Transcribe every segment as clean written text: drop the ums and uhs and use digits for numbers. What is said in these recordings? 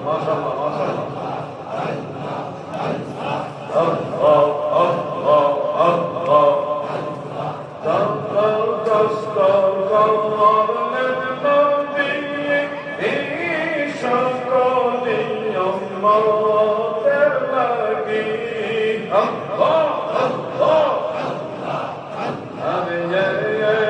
মাশাআল্লাহ মাশাআল্লাহ। আল্লাহ আল্লাহ আল্লাহ। জবরদস্ত করলেন নবী এই সকল উম্মতের লাগি। আল্লাহ আল্লাহ। আরে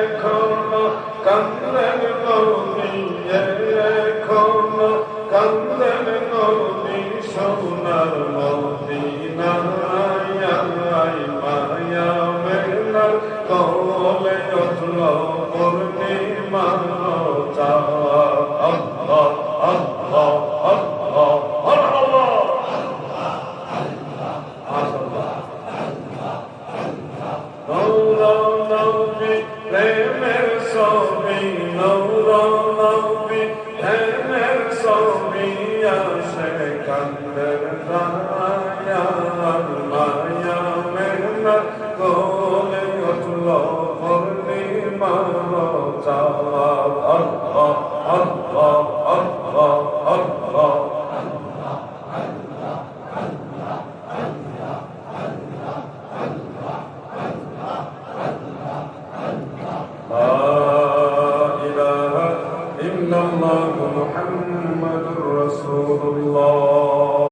এখনো কান্দেন নবী, এখনো কান্দেন নবী সোনার মদিনায়। মায়া মেঘনার কোলে উঠল পূর্ণিমার চাঁদ। আল্লাহ আল্লাহ আল্লাহ আল্লাহ। নূর নবী প্রেমের ছবি, নূর নবী প্রেমের ছবি আসে কান্দের দয়াল। মায়া মেঘনার কোলে উঠল পূর্ণিমার চাঁদ। আল্লাহ আল্লাহ আল্লাহ আল্লাহ। লা ইলাহা ইল্লাল্লাহু মুহাম্মাদুর রাসূলুল্লাহ।